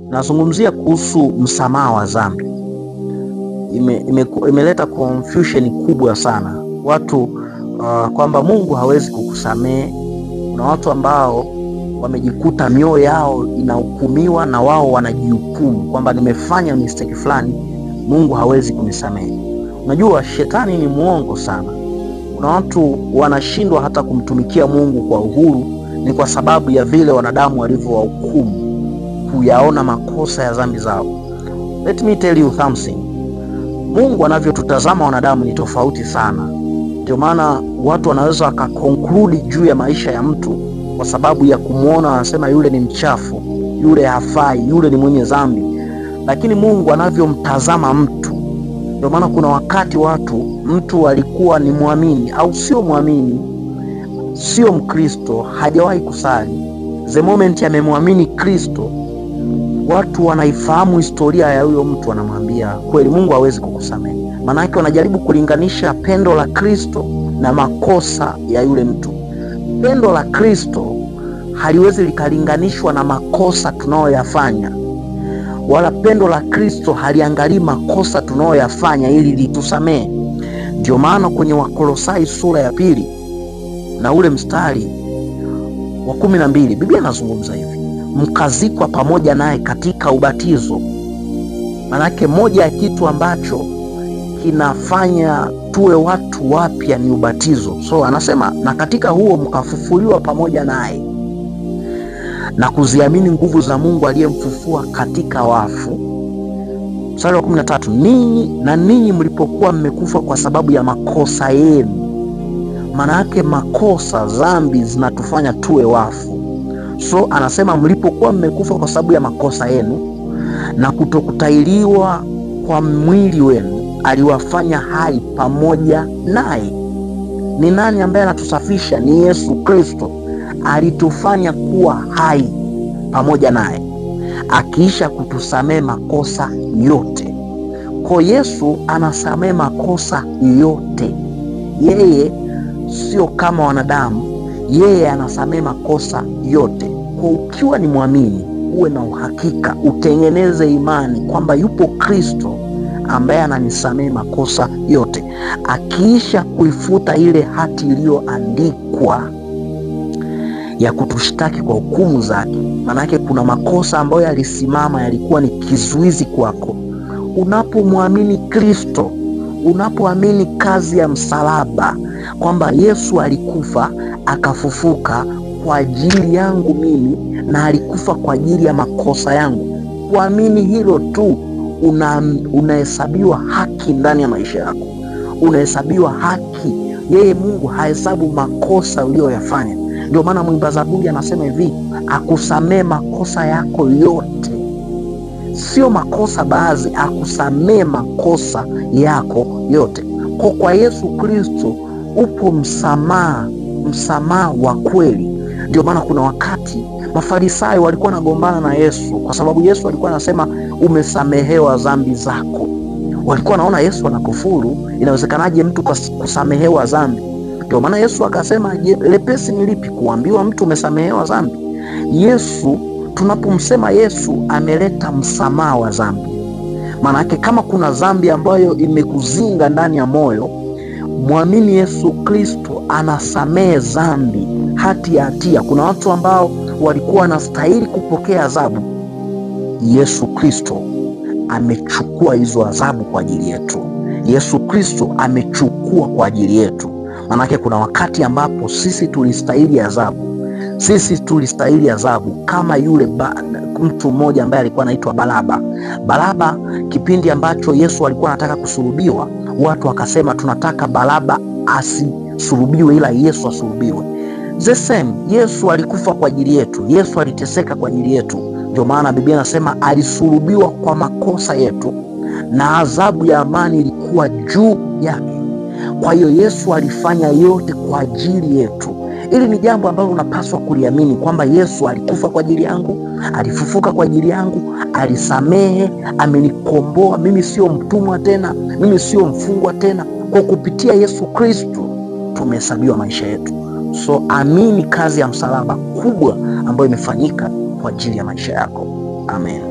nazungumzia kuhusu msamaha wa dhambi. Imeleta confusion kubwa sana watu, kwamba Mungu hawezi kukusamehe. Kuna watu ambao wamejikuta mioyo yao inahukumiwa na wao wanajihukumu kwamba nimefanya mistake fulani, Mungu hawezi kunisamehe. Unajua shetani ni muongo sana. Kuna watu wanashindwa hata kumtumikia Mungu kwa uhuru, ni kwa sababu ya vile wanadamu walivyowahukumu, kuyaona makosa ya dhambi zao. Let me tell you something. Mungu anavyotutazama wanadamu ni tofauti sana. Ndio maana watu wanaweza wakakonkludi juu ya maisha ya mtu kwa sababu ya kumuona, wanasema yule ni mchafu, yule hafai, yule ni mwenye dhambi. Lakini Mungu anavyomtazama mtu, ndio maana kuna wakati mtu alikuwa ni muamini au sio muamini, sio Mkristo, hajawahi kusali. The moment amemwamini Kristo, watu wanaifahamu historia ya huyo mtu, wanamwambia kweli Mungu hawezi kukusamehe. Maana yake wanajaribu kulinganisha pendo la Kristo na makosa ya yule mtu. Pendo la Kristo haliwezi likalinganishwa na makosa tunayoyafanya, wala pendo la Kristo haliangalii makosa tunayoyafanya ili litusamehe. Ndio maana kwenye Wakolosai sura ya 2 na ule mstari wa 12 Biblia inazungumza hivi: mkazikwa pamoja naye katika ubatizo. Manake moja ya kitu ambacho kinafanya tuwe watu wapya ni ubatizo. So anasema na katika huo mkafufuliwa pamoja naye na kuziamini nguvu za Mungu aliyemfufua katika wafu. Mstari wa 13, ninyi mlipokuwa mmekufa kwa sababu ya makosa yenu. Manake makosa, dhambi zinatufanya tuwe wafu. So anasema mlipokuwa mmekufa kwa sababu ya makosa yenu na kutokutahiriwa kwa mwili wenu, aliwafanya hai pamoja naye. Ni nani ambaye anatusafisha? Ni Yesu Kristo. Alitufanya kuwa hai pamoja naye, akiisha kutusamehe makosa yote. Kwa Yesu anasamehe makosa yote. Yeye sio kama wanadamu, yeye anasamehe makosa yote. Kwa ukiwa ni muamini, uwe na uhakika, utengeneze imani kwamba yupo Kristo ambaye ananisamehe makosa yote, akiisha kuifuta ile hati iliyoandikwa ya kutushtaki kwa hukumu zake. Manake kuna makosa ambayo yalisimama, yalikuwa ni kizuizi kwako. Unapomwamini Kristo, unapoamini kazi ya msalaba, kwamba Yesu alikufa akafufuka kwa ajili yangu mimi na alikufa kwa ajili ya makosa yangu, kuamini hilo tu, unahesabiwa haki ndani ya maisha yako. Unahesabiwa haki. Yeye Mungu hahesabu makosa uliyoyafanya. Ndio maana mwimba Zaburi anasema hivi: akusamee makosa yako yote. Sio makosa baadhi, akusamee makosa yako yote. Kwa Yesu Kristo upo msamaha wa kweli. Ndio maana kuna wakati Mafarisayo walikuwa wanagombana na Yesu kwa sababu Yesu alikuwa anasema umesamehewa dhambi zako. Walikuwa wanaona Yesu anakufuru, inawezekanaje mtu kusamehewa dhambi? Ndio maana Yesu akasema, lepesi ni lipi, kuambiwa mtu umesamehewa dhambi? Yesu, tunapomsema Yesu ameleta msamaha wa dhambi. Maana yake kama kuna dhambi ambayo imekuzinga ndani ya moyo, muamini Yesu Kristo anasamehe dhambi, hati ya hatia. Kuna watu ambao walikuwa wanastahili kupokea adhabu, Yesu Kristo amechukua hizo adhabu kwa ajili yetu. Yesu Kristo amechukua kwa ajili yetu. Manake kuna wakati ambapo sisi tulistahili adhabu, kama yule mtu mmoja ambaye alikuwa anaitwa Baraba. Kipindi ambacho Yesu alikuwa anataka kusulubiwa, watu wakasema tunataka Baraba asisulubiwe ila Yesu asulubiwe. The same, Yesu alikufa kwa ajili yetu, Yesu aliteseka kwa ajili yetu. Ndio maana Biblia inasema alisulubiwa kwa makosa yetu na adhabu ya amani ilikuwa juu yake. Kwa hiyo Yesu alifanya yote kwa ajili yetu. Hili ni jambo ambalo unapaswa kuliamini, kwamba Yesu alikufa kwa ajili yangu, alifufuka kwa ajili yangu, alisamehe, amenikomboa. Mimi sio mtumwa tena, mimi sio mfungwa tena. Kwa kupitia Yesu Kristo tumehesabiwa maisha yetu. So amini kazi ya msalaba kubwa ambayo imefanyika kwa ajili ya maisha yako. Amen.